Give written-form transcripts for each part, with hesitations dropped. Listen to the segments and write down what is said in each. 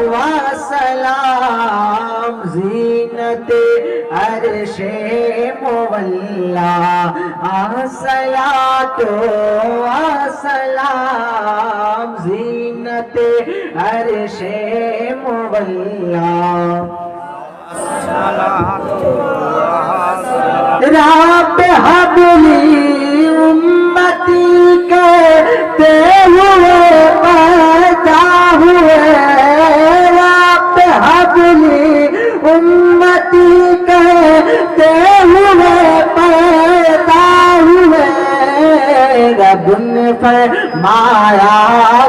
وسلام زینت عرش مولا صلاۃ وسلام زینت عرش مولا رب حب لی امتی کہتے ہوئے پیدا ہوئے رب حب لی امتی کہتے ہوئے پیدا ہوئے رب نے فرمایا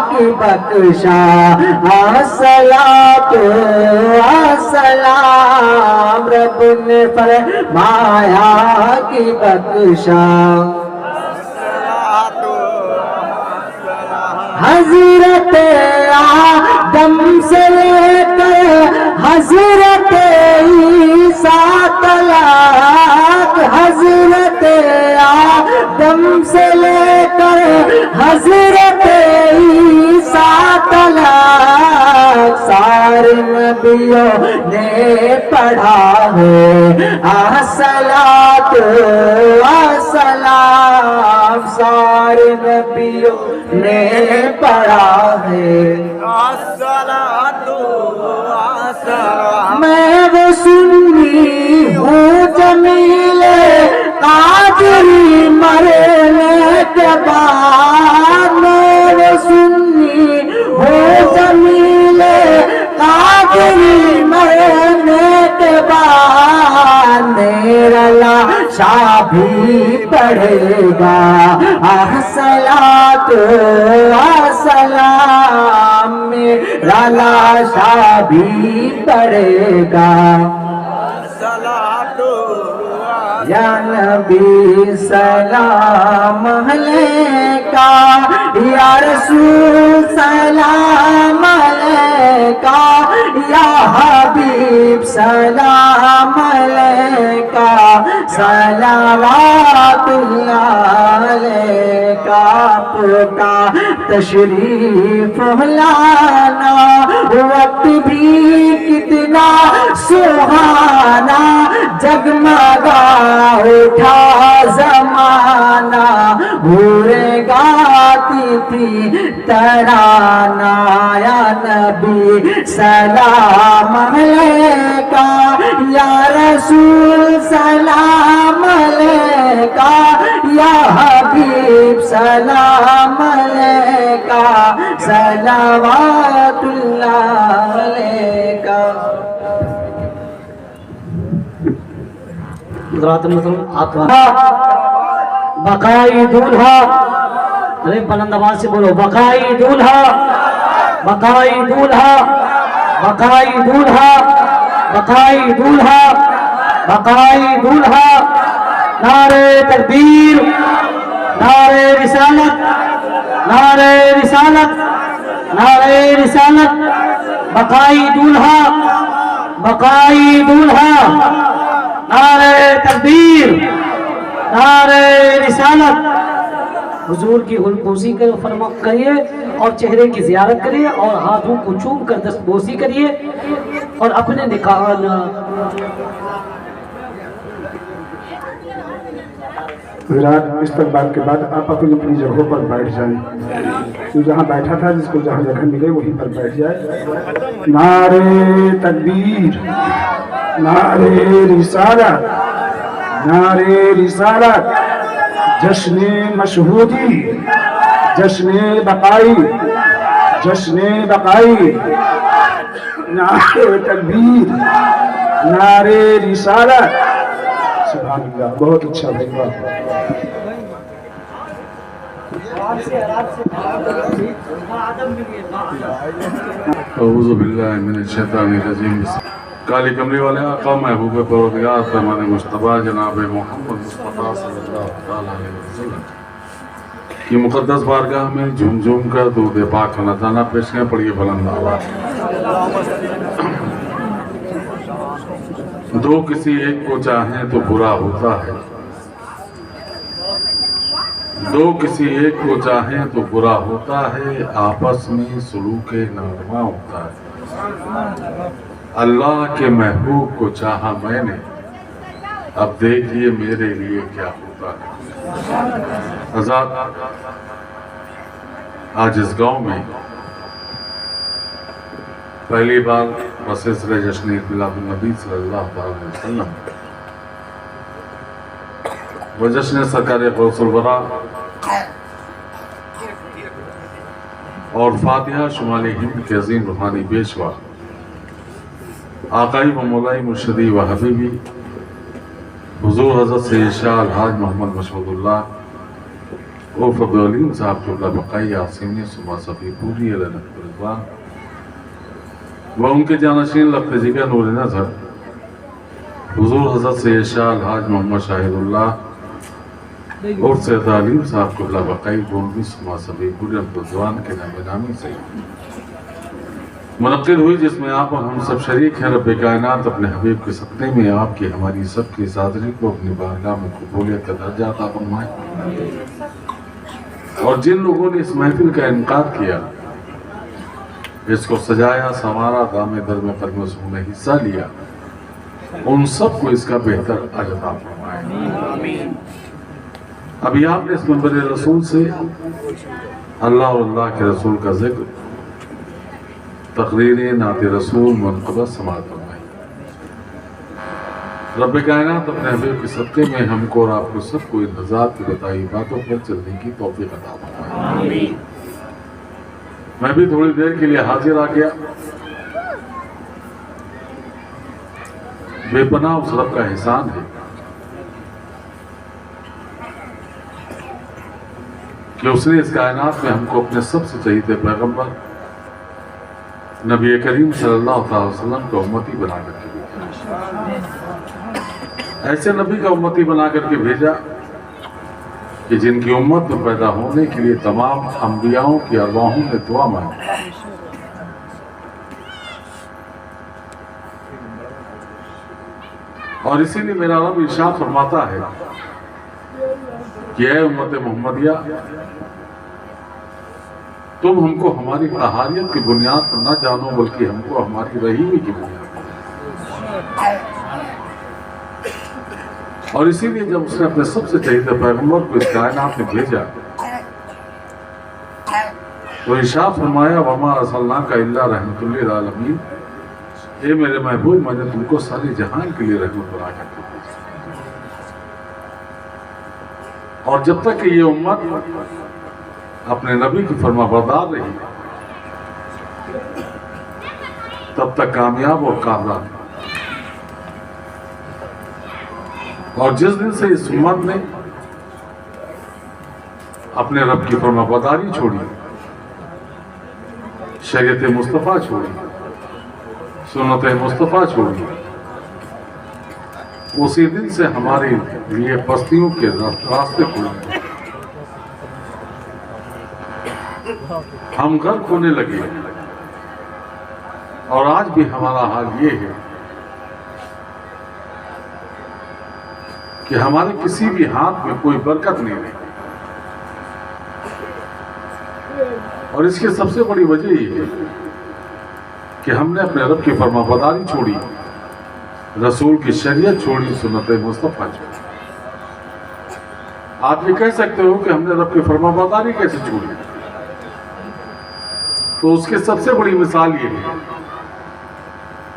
کہ بخشا الصلاۃ والسلام رب نے فرمایا کہ بخشا حضرت آدم سے لے کر حضرت عیسیٰ تک حضرت آدم سے لے کر حضرت عیسیٰ تک سارے نبیوں نے پڑھا ہے الصلاۃ والسلام سارے نبیوں نے پڑھا ہے الصلاۃ والسلام میں وہ سنی ہوں جمیل قادری مرنے کے بعد میں وہ سنی ہوں جمیل قادری مرنے کے بعد میرا لاشا بھی پڑھے گا الصلاۃ والسلام میرا لاشا بھی پڑھے گا یا نبی سلام علیکہ یا رسول سلام علیکہ یا حبیب سلام علیکہ صلوات اللہ علیکہ کا تشریف لانا وقت بھی کتنا سہانا جگمگا اٹھا زمانہ حوریں گاتی تھی ترانہ یا نبی سلام علیکہ یا رسول سلام علیکہ یا حبیب سلام علیکہ صلوات اللہ علیکہ حضرات محترم آپ بقائی دولہا ارے بلند آواز سے بولو بقائی دولہا بقائی دولہا بقائی دولہا بقائی دولہا بقائی دولہا نعرہ تکبیر نعرہ رسالت نعرہ رسالت نعرہ رسالت بقائی دولہا بقائی دولہا نعرہ تکبیر نعرہ رسالت حضور کی غلبوسی کا فرما کریے اور چہرے کی زیارت کریے اور ہاتھوں کو چوم کر دستبوسی کریے اور اپنے نکاح حضرات استقبال کے بعد آپ اپنی اپنی جگہوں پر بیٹھ جائیں جو جہاں بیٹھا تھا جس کو جہاں جگہ ملے وہیں پر بیٹھ جائے نعرہ تکبیر نعرہ رسالت نعرہ رسالت جشن مشہودی جشن بقائی جشن بقائی نعرہ تکبیر نعرہ رسالت سبحان اللہ بہت اچھا بھائی اعوذ باللہ من الشیطان الرجیم کالی کمری والے آقا محبوب پروردگار پیمان مصطفیٰ جناب محمد مصطفیٰ صلی اللہ علیہ وسلم کی مقدس بارگاہ میں جھوم جھوم کر درود پاک نذرانہ پیش کریں پڑھیے بلند آواز دو کسی ایک کو چاہیں تو برا ہوتا ہے دو کسی ایک کو چاہیں تو برا ہوتا ہے، آپس میں سلوک ناروا ہوتا ہے۔ اللہ کے محبوب کو چاہا میں نے، اب دیکھیے میرے لیے کیا ہوتا ہے۔ حضرات، آج اس گاؤں میں پہلی بار بسلسلہ جشن میلاد النبی صلی اللہ علیہ وسلم و جشن سرکار غوث الورا اور فاتحہ شمال ہند کے عظیم روحانی پیشوا آقائی و مولائی مرشدی و حبیبی حضور حضرت سید شاہ الحاج محمد مشہود اللہ عرف عبدالعلیم صاحب قبلہ بقائی عاصمی صبح صفی پوری علیہ رضوان و ان کے جانشین لخت جگر نور نظر حضور حضرت سید شاہ الحاج محمد شاہد اللہ اور سید علیم صاحب قبلہ بقائی گونوی صبح صفی پوری رضوان کے نام نامی سے منعقد ہوئی، جس میں آپ اور ہم سب شریک ہیں۔ رب کائنات اپنے حبیب کے صدقے میں آپ کی ہماری سب کی حاضری کو اپنی بارگاہ میں قبولیت کا درجہ عطا فرمائے، اور جن لوگوں نے اس محفل کا انعقاد کیا، اس کو سجایا سنوارا، دام در میں قدم رسول میں حصہ لیا، ان سب کو اس کا بہتر اجر عطا فرمائے۔ ابھی آپ نے اس منبر رسول سے اللہ اور اللہ کے رسول کا ذکر، تقریر نعت رسول منقبت سماعت فرمائی۔ رب کائنات اپنے حبیب کے صدقے میں ہم کو اور آپ کو سب کو ان حضرات کی بتائی باتوں پر چلنے کی توفیق عطا فرمائے۔ میں بھی تھوڑی دیر کے لیے حاضر آ گیا۔ بے پناہ اس رب کا احسان ہے کہ اس نے اس کائنات میں ہم کو اپنے سب سے چہیتے پیغمبر نبی کریم صلی اللہ علیہ وسلم کا امتی بنا کر کے بھیجا۔ ایسے نبی کا امتی بنا کر کے بھیجا کہ جن کی امت میں پیدا ہونے کے لیے تمام انبیاءوں کی ارواحوں نے دعا مانگی، اور اسی لیے میرا رب ارشاد فرماتا ہے کہ اے امت محمدیہ، تم ہم کو ہماری طہاریت کی بنیاد پر نہ جانو، بلکہ ہم کو ہماری رحیمی کی بنیاد پر۔ اور اسی لیے جب اس نے اپنے سب سے چہیتے پیغمبر کو اس کائنات میں بھیجا تو ارشاد فرمایا وما ارسلناک الا رحمۃ للعالمین، اے میرے محبوب، میں نے تم کو سارے جہان کے لیے رحمت بنا کر کے بھیجا۔ اور جب تک کہ یہ امت اپنے نبی کی فرما بردار رہی، تب تک کامیاب اور کامیاب۔ اور جس دن سے اس امت نے اپنے رب کی فرما برداری چھوڑی، شریعت مصطفیٰ چھوڑی، سنت مصطفیٰ چھوڑی، اسی دن سے ہمارے لیے پستیوں کے راستے کھلے، ہم غرق ہونے لگے۔ اور آج بھی ہمارا حال یہ ہے کہ ہمارے کسی بھی ہاتھ میں کوئی برکت نہیں رہی، اور اس کی سب سے بڑی وجہ یہ ہے کہ ہم نے اپنے رب کی فرما برداری چھوڑی، رسول کی شریعت چھوڑی، سنت مصطفیٰ چھوڑی۔ آپ یہ کہہ سکتے ہو کہ ہم نے رب کی فرما برداری کیسے چھوڑی؟ تو اس کی سب سے بڑی مثال یہ ہے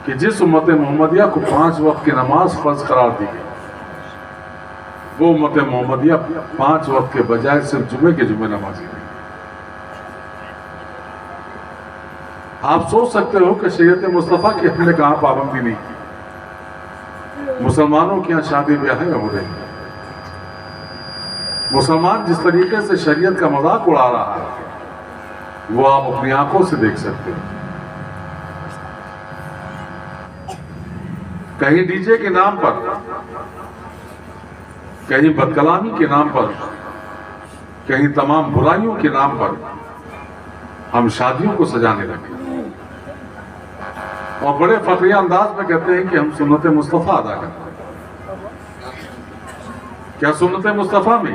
کہ جس امت محمدیہ کو 5 وقت کی نماز فرض قرار دی گئی، وہ امت محمدیہ 5 وقت کے بجائے صرف جمعے کے جمعے نمازی رہی۔ آپ سوچ سکتے ہو کہ شریعت مصطفیٰ کی ہم نے کہاں پابندی نہیں کی۔ مسلمانوں کے یہاں شادی بیاہ ہو رہی ہیں، مسلمان جس طریقے سے شریعت کا مذاق اڑا رہا ہے وہ آپ اپنی آنکھوں سے دیکھ سکتے ہیں۔ کہیں ڈی جے کے نام پر، کہیں بدکلامی کے نام پر، کہیں تمام برائیوں کے نام پر ہم شادیوں کو سجانے لگے، اور بڑے فخریہ انداز میں کہتے ہیں کہ ہم سنت مصطفیٰ ادا کرتے ہیں۔ کیا سنت مصطفیٰ میں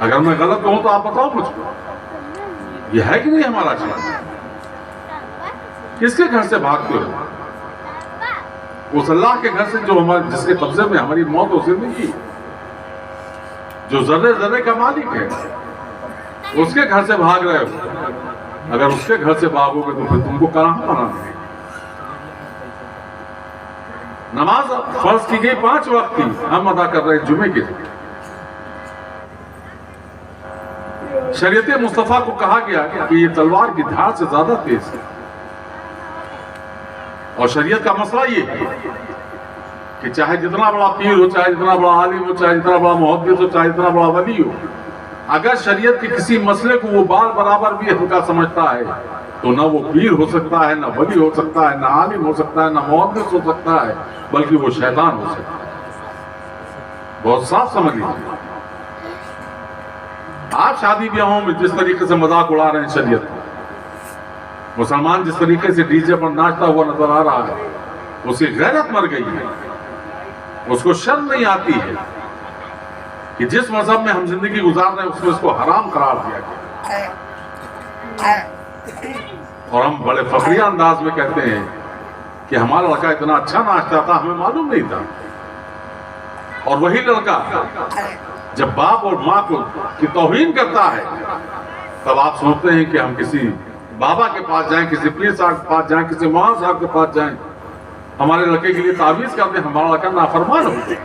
اگر میں غلط کہوں تو آپ بتاؤ مجھ کو، یہ ہے کہ نہیں ہمارا چیز؟ کس کے گھر سے بھاگتے ہو؟ اس اللہ کے گھر سے جو جس کے قبضے میں ہماری موت و زندگی، جو ذرے ذرے کا مالک ہے، اس کے گھر سے بھاگ رہے ہو۔ اگر اس کے گھر سے بھاگو گے تو پھر تم کو کہاں پناہ ہے؟ نماز فرض کی گئی 5 وقت کی، ہم ادا کر رہے ہیں جمعے کے دن۔ شریعت مصطفیٰ کو کہا گیا کہ یہ تلوار کی دھار سے زیادہ تیز ہے، اور شریعت کا مسئلہ یہ ہے کہ چاہے جتنا بڑا پیر ہو، چاہے جتنا بڑا عالم ہو، چاہے جتنا بڑا محدث ہو، چاہے جتنا بڑا ولی ہو، اگر شریعت کے کسی مسئلے کو وہ بال برابر بھی ہلکا سمجھتا ہے تو نہ وہ پیر ہو سکتا ہے، نہ ولی ہو سکتا ہے، نہ عالم ہو سکتا ہے، نہ محدث ہو سکتا ہے، بلکہ وہ شیطان ہو سکتا ہے۔ بہت صاف سمجھ لیجیے۔ آپ شادی بیاہوں میں جس طریقے سے مذاق اڑا رہے ہیں شریعت کا، مسلمان جس طریقے سے ڈی جے پر ناچتا ہوا نظر آ رہا ہے، اس کی غیرت مر گئی ہے، اس کو شرم نہیں آتی ہے کہ جس مذہب میں ہم زندگی گزار رہے ہیں اس میں اس کو حرام قرار دیا گیا، اور ہم بڑے فخریہ انداز میں کہتے ہیں کہ ہمارا لڑکا اتنا اچھا ناچتا تھا، ہمیں معلوم نہیں تھا۔ اور وہی لڑکا جب باپ اور ماں کی توہین کرتا ہے تب آپ سوچتے ہیں کہ ہم کسی بابا کے پاس جائیں، کسی پیر صاحب کے پاس جائیں، کسی مولانا صاحب کے پاس جائیں، ہمارے لڑکے کے لیے تعویذ کرتے ہیں، ہمارا لڑکا نافرمان ہو گیا۔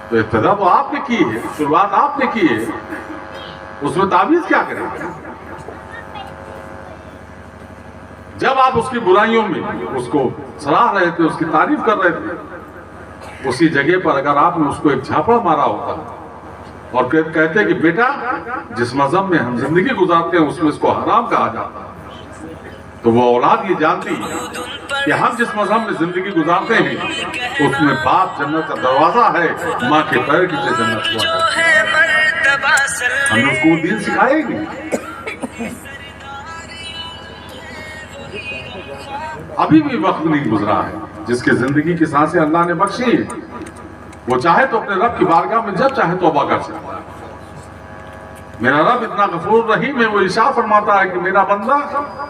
تو ابتدا تو آپ نے کی ہے، شروعات آپ نے کی ہے، اس میں تعویذ کیا کریں گے؟ جب آپ اس کی برائیوں میں اس کو سراہ رہے تھے، اس کی تعریف کر رہے تھے، اسی جگہ پر اگر آپ نے اس کو ایک جھاپڑ مارا ہوتا اور کہتے کہ بیٹا جس مذہب میں ہم زندگی گزارتے ہیں اس میں اس کو حرام کہا جاتا ہے، تو وہ اولاد یہ جانتی کہ ہم جس مذہب میں زندگی گزارتے ہیں اس میں باپ جنت کا دروازہ ہے، ماں کے پیر کی سے جنت ہوا ہے۔ ہم نے اس کو دین سکھائے گی۔ ابھی بھی وقت نہیں گزرا ہے جس کی زندگی کی سانسیں اللہ نے بخشی، وہ چاہے تو اپنے رب کی بارگاہ میں جب چاہے توبہ کر سکتا ہے۔ میرا رب اتنا غفور رحیم ہے، وہ ارشاد فرماتا ہے کہ میرا بندہ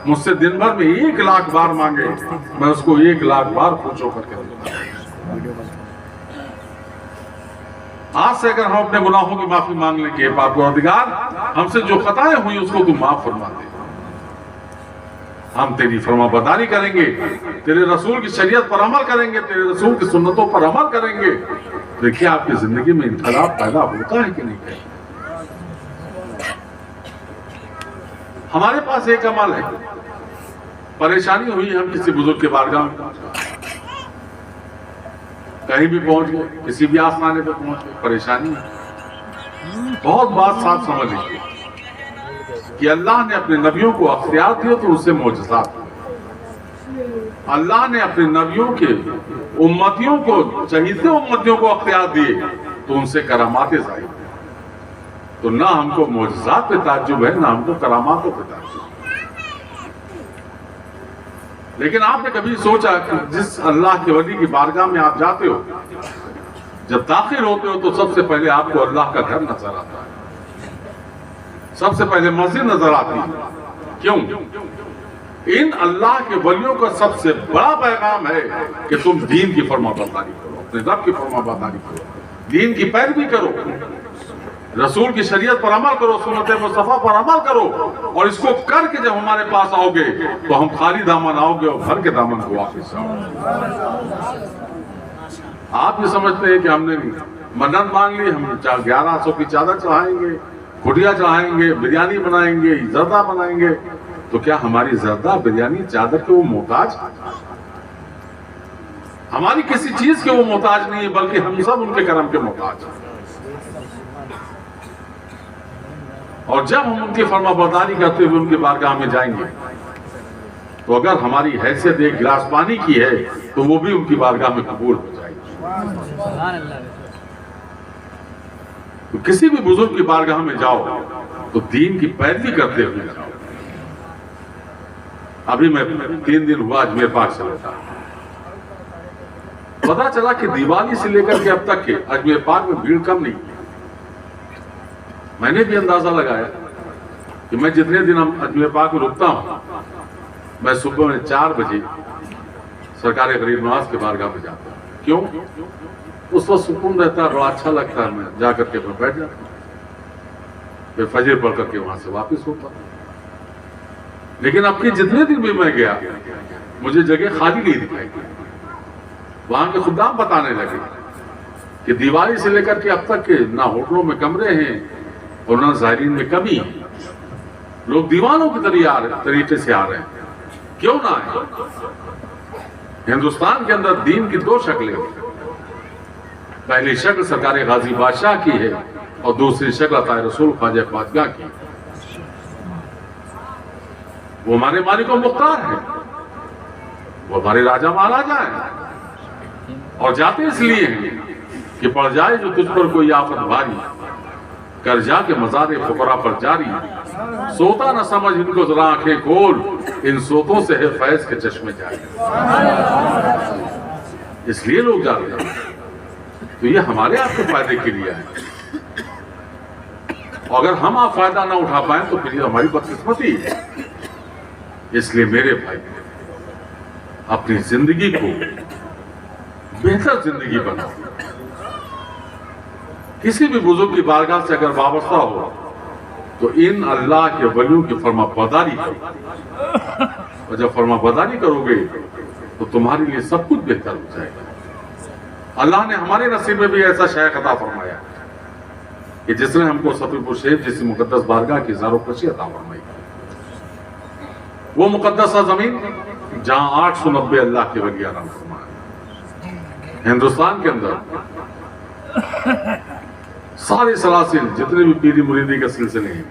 مجھ سے دن بھر میں 1,00,000 بار مانگے، میں اس کو 1,00,000 بار پوچھو کر کے دوں گا۔ آج سے اگر ہم اپنے گناہوں کی معافی مانگ لیں کہ پروردگار ہم سے جو خطائیں ہوئی اس کو تو معاف فرما دے، ہم تیری فرما برداری کریں گے، تیرے رسول کی شریعت پر عمل کریں گے، تیرے رسول کی سنتوں پر عمل کریں گے، دیکھیے آپ کی زندگی میں انقلاب پیدا ہوتا ہے کہ نہیں؟ ہمارے پاس ایک عمل ہے، پریشانی ہوئی ہم کسی بزرگ کے بارگاہ میں کہیں بھی پہنچ گئے، کسی بھی آسمانے پہ پہنچ گئے، پریشانی ہے۔ بہت بات صاف سمجھ لیجیے کہ اللہ نے اپنے نبیوں کو اختیار دیے تو اس سے معجزات ہوئے۔ اللہ نے اپنے نبیوں کے امتیوں کو، چہیتے امتیوں کو اختیار دیے تو ان سے کرامات ظاہر ہوئی۔ تو نہ ہم کو معجزات پہ تعجب ہے، نہ ہم کو کراماتوں پہ تعجب ہے۔ لیکن آپ نے کبھی سوچا کہ جس اللہ کے ولی کی بارگاہ میں آپ جاتے ہو، جب داخل ہوتے ہو تو سب سے پہلے آپ کو اللہ کا گھر نظر آتا ہے، سب سے پہلے مسجد نظر آتی ہے۔ کیوں؟ ان اللہ کے ولیوں کا سب سے بڑا پیغام ہے کہ تم دین کی فرما برداری کرو، اپنے رب کی فرما برداری کرو، دین کی پیروی کرو، رسول کی شریعت پر عمل کرو، سنت مصطفیٰ پر عمل کرو، اور اس کو کر کے جب ہمارے پاس آؤ گے تو ہم خالی دامن آؤ گے اور بھر کے دامن کو واپس آؤ گے۔ آپ یہ سمجھتے ہیں کہ ہم نے منت مانگ لی، ہم 1100 کی چادر چڑھائیں گے، کھٹیا چڑھائیں گے، بریانی بنائیں گے، زردہ بنائیں گے، تو کیا ہماری زردہ بریانی چادر کے وہ محتاج؟ ہماری کسی چیز کے وہ محتاج نہیں ہے، بلکہ ہم سب ان کے کرم کے محتاج ہیں۔ اور جب ہم ان کی فرما برداری کرتے ہوئے ان کی بارگاہ میں جائیں گے تو اگر ہماری حیثیت ایک گلاس پانی کی ہے تو وہ بھی ان کی بارگاہ میں قبول ہو جائے گی۔ تو کسی بھی بزرگ کی بارگاہ میں جاؤ تو دین کی پیروی کرتے ہوئے جاؤ۔ ابھی میں 3 دن ہوا اجمیر پاک سے لوٹا، پتا چلا کہ دیوالی سے لے کر کے اب تک کے اجمیر پاک میں بھیڑ کم نہیں، میں نے بھی اندازہ لگایا کہ میں جتنے دن اجمیر پاک میں رکتا ہوں میں صبح میں 4 بجے سرکار غریب نواز کے بارگاہ میں جاتا ہوں. کیوں؟ اس وقت سکون رہتا ہے, بڑا اچھا لگتا ہے. میں جا کر کے بیٹھ جاتا ہوں, پھر فجر پڑھ کر کے وہاں سے واپس ہوتا ہوں. لیکن اب کے جتنے دن بھی میں گیا مجھے جگہ خالی نہیں دکھائی دی. وہاں کے خدام بتانے لگے کہ دیوالی سے لے کر کے اب تک کے نہ ہوٹلوں میں کمرے ہیں اور نہ زائرین میں کمی ہے. لوگ دیوانوں کے طریقے سے آ رہے ہیں. کیوں نہ آئے؟ ہندوستان کے اندر دین کی 2 شکلیں ہیں. پہلی شکل سرکار غازی بادشاہ کی ہے اور دوسری شکل عطا رسول خواجہ خواجگاہ کی. وہ ہمارے مالک و مختار ہیں, وہ ہمارے راجہ مہاراجا ہیں, اور جاتے اس لیے ہیں کہ پڑ جائے جو تجھ پر کوئی آفت بھاری, کر جا کے مزار فقراء پر جاری, سوتا نہ سمجھ ان کو ذرا آنکھیں کھول, ان سوتوں سے ہے فیض کے چشمے جاری. اس لیے لوگ جاتے ہیں. تو یہ ہمارے آپ کے فائدے کے لیے ہے. اگر ہم آپ فائدہ نہ اٹھا پائیں تو پھر یہ ہماری بدقسمتی ہے. اس لیے میرے بھائی اپنی زندگی کو بہتر زندگی بناؤ. کسی بھی بزرگ کی بارگاہ سے اگر وابستہ ہو تو ان اللہ کے ولیوں کی فرما برداری کرو, اور جب فرما برداری کرو گے تو تمہارے لیے سب کچھ بہتر ہو جائے گا. اللہ نے ہمارے نصیب میں بھی ایسا شیخ عطا فرمایا کہ جس نے ہم کو صفی پور شریف جیسی مقدس بارگاہ کی زارو کشی عطا فرمائی. وہ مقدسہ زمین جہاں 890 اللہ کے ولی آرام فرمائے. ہندوستان کے اندر سارے سلاسل جتنے بھی پیری مریدی کے سلسلے ہیں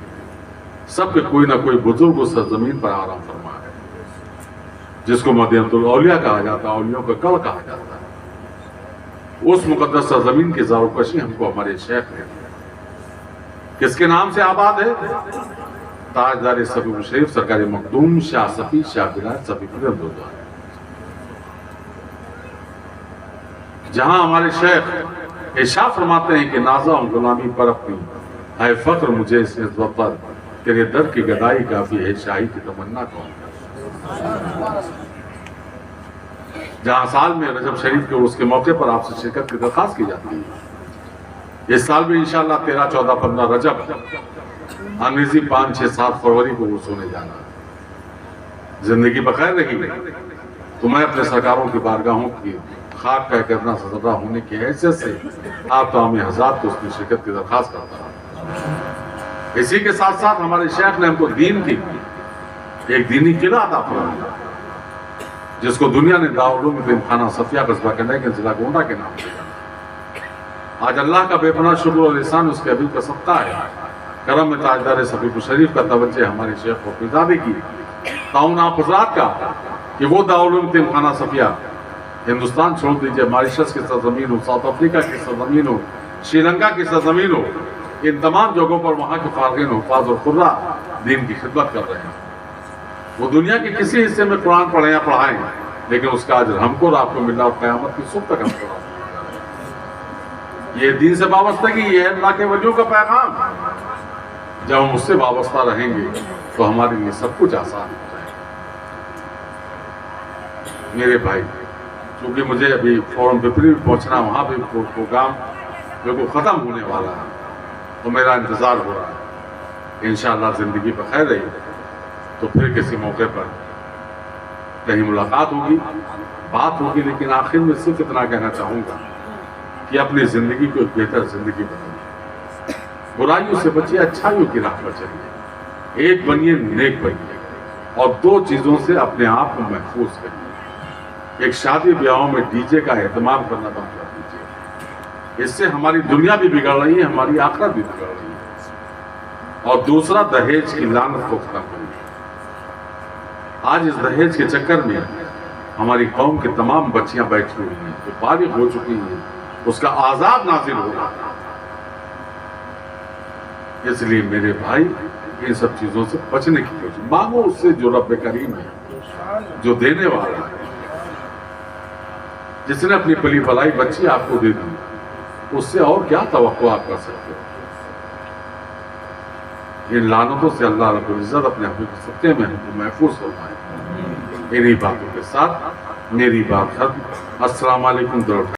سب کے کوئی نہ کوئی بزرگ اس زمین پر آرام فرما ہے, جس کو مدینۃ الاولیاء کہا جاتا ہے, اولیاء کا گڑھ کہا جاتا ہے. اس مقدس زمین کی زارو کشی ہم کو ہمارے شیخ نے کس کے نام سے آباد ہے؟ تاجدار صفی پور شریف سرکار مخدوم شاہ صفی شاہ بلال صفی پور دودا, جہاں ہمارے شیخ ارشاد فرماتے ہیں کہ نازا ہوں غلامی پر اپنی, ہے فخر مجھے اس نسبت پر, تیرے در کی گدائی کافی ہے, شاہی کی تمنا کون. جہاں سال میں رجب شریف کے اس کے موقع پر آپ سے شرکت کی درخواست کی جاتی ہے. اس سال بھی انشاءاللہ 13, 14, 15 رجب انگریزی 5, 6, 7 فروری کو وہ سونے جانا. زندگی بخیر رہی تو میں اپنے سرکاروں کی بارگاہوں کی خاک کا کرنا سزدہ ہونے کی حیثیت سے آپ تمام حضرات کو اس کی شرکت کی درخواست کرتا ہوں. اسی کے ساتھ ساتھ ہمارے شیخ نے ہم کو دین کی ایک دینی قلعہ عطا فرمایا جس کو دنیا نے دارالعلوم خانہ صفیہ قصبہ کنڈے کے ضلع گونڈا کے نام سے جانا. آج اللہ کا بے پناہ شکر اور احسان اس کے حبیب کا صدقہ ہے. کرم میں تاجدار صفی پور شریف کا توجہ ہمارے شیخ کو پیزادے کی تعاون آپ حضرات کا کہ وہ دارالعلوم خانہ صفیہ ہندوستان چھوڑ دیجئے, ماریشس کی سرزمین ہو, ساؤتھ افریقہ کی سرزمین ہو, شری لنکا کی سرزمین ہو, ان تمام جگہوں پر وہاں کے فارغین حفاظ اور قراء دین کی خدمت کر رہے ہیں. وہ دنیا کے کسی حصے میں قرآن پڑھیں یا پڑھائیں لیکن اس کا اجر ہم کو اور آپ کو ملنا اور قیامت کی صبح تک ہم کو. یہ دین سے وابستگی, یہ ہے اللہ کے ولیوں کا پیغام. جب ہم اس سے وابستہ رہیں گے تو ہمارے لیے سب کچھ آسان ہو جائے گا. میرے بھائی, کیونکہ مجھے ابھی فورم پپری پہنچنا, وہاں بھی پروگرام بالکل ختم ہونے والا ہے تو میرا انتظار ہو رہا ہے. انشاءاللہ زندگی بخیر رہی تو پھر کسی موقع پر کہیں ملاقات ہوگی, بات ہوگی. لیکن آخر میں صرف اتنا کہنا چاہوں گا کہ اپنی زندگی کو ایک بہتر زندگی بنائیے, برائیوں سے بچیے, اچھائیوں کی راہ پر چلیے, ایک بنیے نیک بنیے, اور 2 چیزوں سے اپنے آپ کو محفوظ کریے. ایک شادی بیاہوں میں ڈی جے کا اہتمام کرنا بند کر دیجیے, اس سے ہماری دنیا بھی بگڑ رہی ہے, ہماری آخرت بھی بگڑ رہی ہے. اور دوسرا, دہیج کی لعنت کو ختم کریے. آج اس دہیج کے چکر میں ہماری قوم کے تمام بچیاں بیٹھی ہوئی ہیں جو بالغ ہو چکی ہیں, اس کا عذاب نازل ہوگا. اس لیے میرے بھائی ان سب چیزوں سے بچنے کی کوشش مانگو اس سے جو رب کریم ہے, جو دینے والا ہے, جس نے اپنی پلی بلائی بچی آپ کو دے دی, اس سے اور کیا توقع آپ کر سکتے ہو. ان لعنتوں سے اللہ رب العزت اپنے حبیب کے صدقے میں ہم کو محفوظ فرمائے۔ انہی باتوں کے ساتھ میری بات ختم۔ السلام علیکم۔